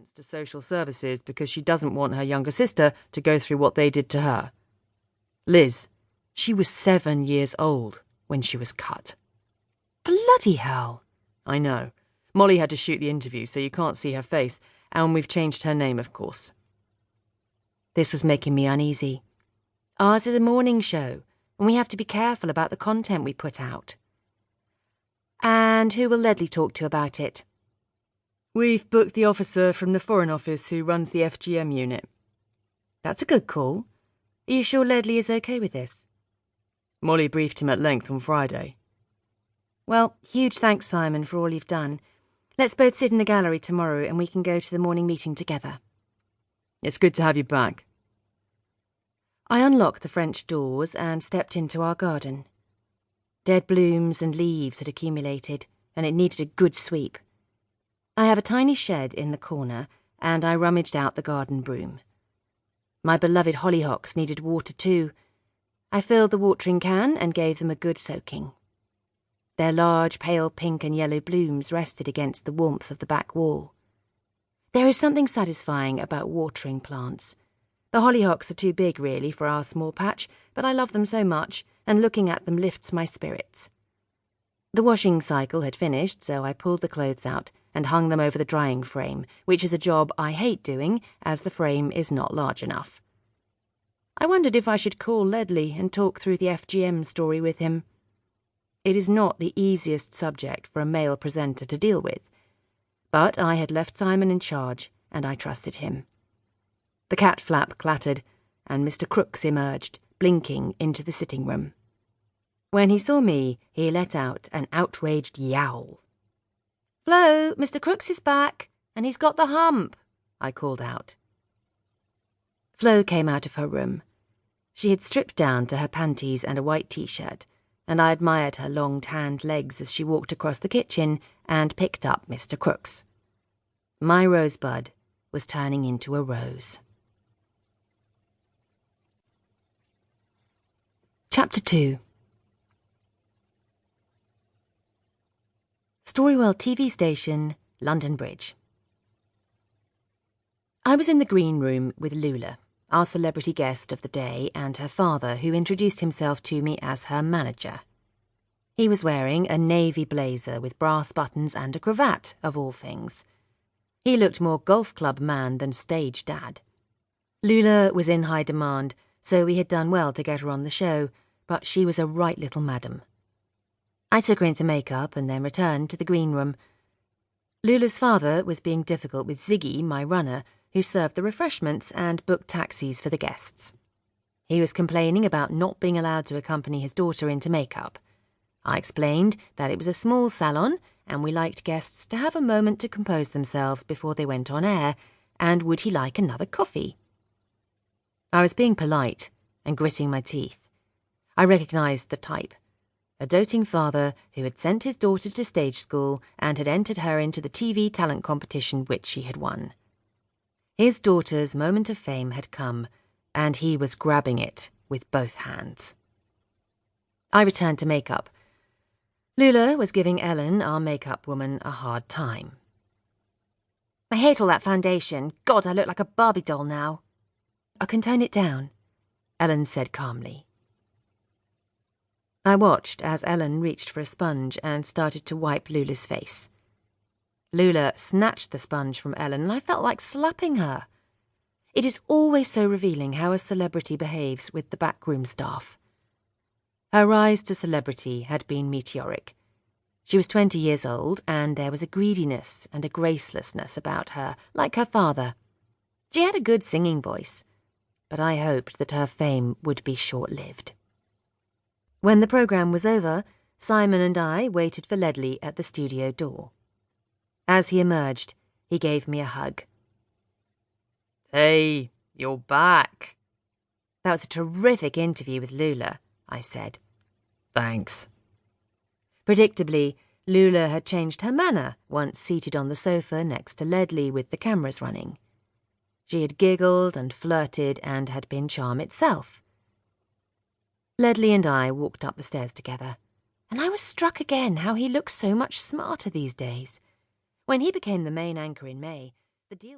donations to social services because she doesn't want her younger sister to go through what they did to her. Liz, she was 7 years old when she was cut. Bloody hell. I know. Molly had to shoot the interview, so you can't see her face, and we've changed her name, of course. This was making me uneasy. Ours is a morning show, and we have to be careful about the content we put out. And who will Ledley talk to about it? We've booked the officer from the Foreign Office who runs the FGM unit. That's a good call. Are you sure Ledley is okay with this? Molly briefed him at length on Friday. Well, huge thanks, Simon, for all you've done. Let's both sit in the gallery tomorrow and we can go to the morning meeting together. It's good to have you back. I unlocked the French doors and stepped into our garden. Dead blooms and leaves had accumulated, and it needed a good sweep. I have a tiny shed in the corner, and I rummaged out the garden broom. My beloved hollyhocks needed water too. I filled the watering can and gave them a good soaking. Their large, pale pink and yellow blooms rested against the warmth of the back wall. There is something satisfying about watering plants. The hollyhocks are too big, really, for our small patch, but I love them so much, and looking at them lifts my spirits. The washing cycle had finished, so I pulled the clothes out and hung them over the drying frame, which is a job I hate doing, as the frame is not large enough. I wondered if I should call Ledley and talk through the FGM story with him. It is not the easiest subject for a male presenter to deal with, but I had left Simon in charge, and I trusted him. The cat flap clattered, and Mr. Crooks emerged, blinking into the sitting room. When he saw me, he let out an outraged yowl. "Flo, Mr. Crooks is back, and he's got the hump," I called out. Flo came out of her room. She had stripped down to her panties and a white t-shirt, and I admired her long tanned legs as she walked across the kitchen and picked up Mr. Crooks. My rosebud was turning into a rose. Chapter 2. StoryWorld TV station, London Bridge. I was in the green room with Lula, our celebrity guest of the day, and her father, who introduced himself to me as her manager. He was wearing a navy blazer with brass buttons and a cravat, of all things. He looked more golf club man than stage dad. Lula was in high demand, so we had done well to get her on the show, but she was a right little madam. I took her into makeup and then returned to the green room. Lula's father was being difficult with Ziggy, my runner, who served the refreshments and booked taxis for the guests. He was complaining about not being allowed to accompany his daughter into makeup. I explained that it was a small salon and we liked guests to have a moment to compose themselves before they went on air, and would he like another coffee? I was being polite and gritting my teeth. I recognised the type. A doting father who had sent his daughter to stage school and had entered her into the TV talent competition which she had won. His daughter's moment of fame had come, and he was grabbing it with both hands. I returned to makeup. Lula was giving Ellen, our makeup woman, a hard time. "I hate all that foundation. God, I look like a Barbie doll now." "I can tone it down," Ellen said calmly. I watched as Ellen reached for a sponge and started to wipe Lula's face. Lula snatched the sponge from Ellen, and I felt like slapping her. It is always so revealing how a celebrity behaves with the backroom staff. Her rise to celebrity had been meteoric. She was 20 years old, and there was a greediness and a gracelessness about her, like her father. She had a good singing voice, but I hoped that her fame would be short-lived. When the programme was over, Simon and I waited for Ledley at the studio door. As he emerged, he gave me a hug. "Hey, you're back." "That was a terrific interview with Lula," I said. "Thanks." Predictably, Lula had changed her manner once seated on the sofa next to Ledley with the cameras running. She had giggled and flirted and had been charm itself. Ledley and I walked up the stairs together, and I was struck again how he looks so much smarter these days. When he became the main anchor in May, the deal...